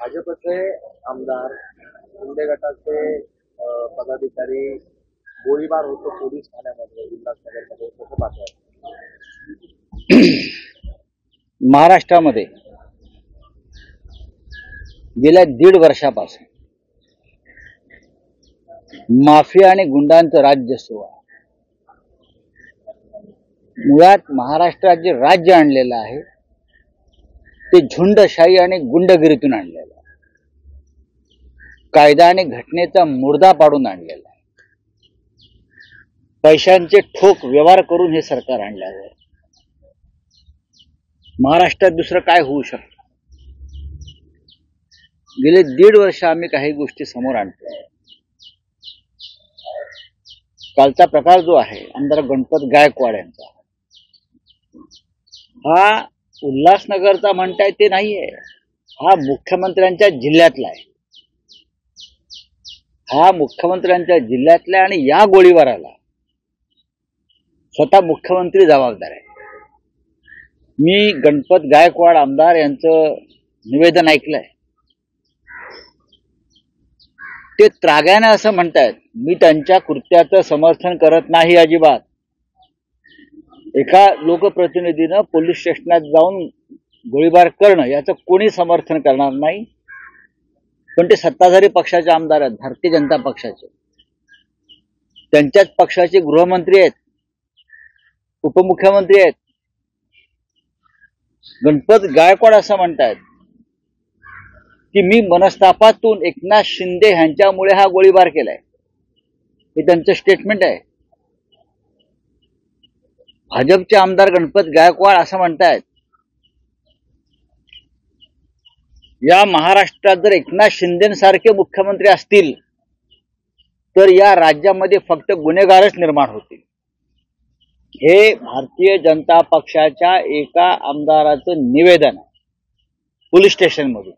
भाजपचे आमदार शिंदे गटाचे पदाधिकारी गोळीबार होतो पोलीस ठाण्यामध्ये उल्हासनगरमध्ये कसं पाहतात? महाराष्ट्रामध्ये गेल्या 1.5 वर्षापासून माफिया आणि गुंडांचं राज्य सुरू आहे. मुळात महाराष्ट्रात जे राज्य आणलेलं आहे ते झुंडशाही आणि गुंडगिरीतून आणलेलं आहे. कायदा आणि घटनेचा मुर्दा पाडून आणलेला आहे. पैशांचे ठोक व्यवहार करून हे सरकार आणलं आहे. महाराष्ट्रात दुसरं काय होऊ शकतं? गेले 1.5 वर्ष आम्ही काही गोष्टी समोर आणतो. कालचा प्रकार जो आहे आमदार गणपत गायकवाड यांचा, हा उल्हासनगरचा म्हणताय ते नाहीये, हा मुख्यमंत्र्यांच्या जिल्ह्यातला आहे. हा मुख्यमंत्र्यांच्या जिल्ह्यातला आणि या गोळीबाराला स्वतः मुख्यमंत्री जबाबदार आहे. मी गणपत गायकवाड आमदार यांचं निवेदन ऐकलंय. ते त्राग्याने असं म्हणतायत, मी त्यांच्या कृत्याचं समर्थन करत नाही अजिबात. एका लोकप्रतिनिधीनं पोलीस स्टेशनात जाऊन गोळीबार करणं याचं कोणी समर्थन करणार नाही. पण ते सत्ताधारी पक्षाचे आमदार आहेत, भारतीय जनता पक्षाचे. त्यांच्याच पक्षाचे गृहमंत्री आहेत, उपमुख्यमंत्री आहेत. गणपत गायकवाड असं म्हणतायत की मी मनस्तापातून एकनाथ शिंदे यांच्यामुळे हा गोळीबार केलाय. हे त्यांचं स्टेटमेंट आहे. भाजपचे आमदार गणपत गायकवाड असं म्हणतायत, या महाराष्ट्रात जर एकनाथ शिंदेसारखे मुख्यमंत्री असतील तर या राज्यामध्ये फक्त गुन्हेगारच निर्माण होतील. हे भारतीय जनता पक्षाच्या एका आमदाराचं निवेदन आहे पोलीस स्टेशनमधून.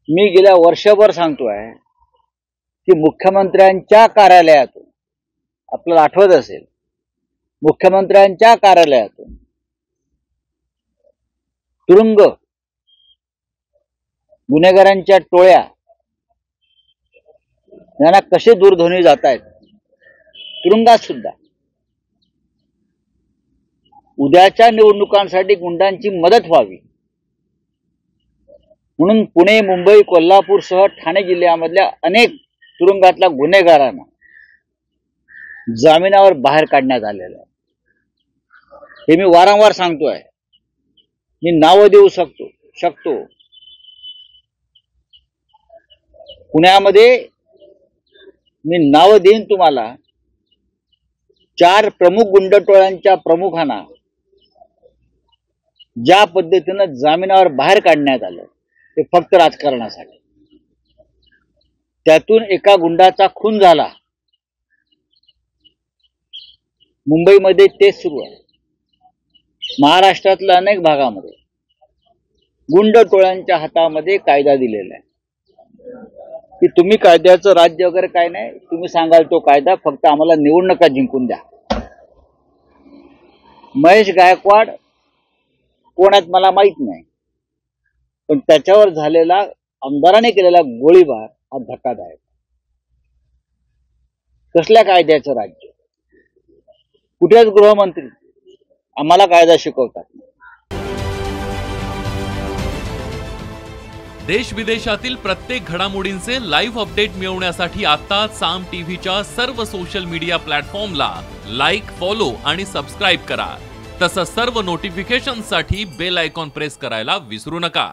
मी गेल्या वर्षभर सांगतोय की मुख्यमंत्र्यांच्या कार्यालयातून, आपल्याला आठवत असेल, मुख्यमंत्र्यांच्या कार्यालयातून तुरुंग, गुन्हेगारांच्या टोळ्या यांना कसे दूरध्वनी जात आहेत, तुरुंगात सुद्धा. उद्याच्या निवडणुकांसाठी गुंडांची मदत व्हावी म्हणून पुणे, मुंबई, कोल्हापूरसह ठाणे जिल्ह्यामधल्या अनेक तुरुंगातल्या गुन्हेगारांना जामिनावर बाहेर काढण्यात आलेलं आहे. हे मी वारंवार सांगतोय. मी नावं देऊ शकतो. पुण्यामध्ये मी नावं देईन तुम्हाला. 4 प्रमुख गुंडटोळ्यांच्या प्रमुखांना ज्या पद्धतीनं जामिनावर बाहेर काढण्यात आलं ते फक्त राजकारणासाठी. त्यातून एका गुंडाचा खून झाला. मुंबईमध्ये तेच सुरू आहे. महाराष्ट्रातल्या अनेक भागामध्ये गुंड टोळ्यांच्या हातामध्ये कायदा दिलेला आहे की तुम्ही कायद्याचं राज्य वगैरे काय नाही, तुम्ही सांगाल तो कायदा, फक्त आम्हाला निवडणुका जिंकून द्या. महेश गायकवाड कोण आहेत मला माहित नाही, पण त्याच्यावर झालेला, आमदाराने केलेला गोळीबार हा धक्कादायक. कसल्या कायद्याचं राज्य? कुठेच गृहमंत्री आम्हाला कायदा शिकवतात. देश विदेशातील प्रत्येक घडामोडींचे लाईव्ह अपडेट मिळवण्यासाठी आता साम टीव्हीच्या सर्व सोशल मीडिया प्लॅटफॉर्मला लाईक, फॉलो आणि सबस्क्राईब करा. तसंच सर्व नोटिफिकेशनसाठी बेल आयकॉन प्रेस करायला विसरू नका.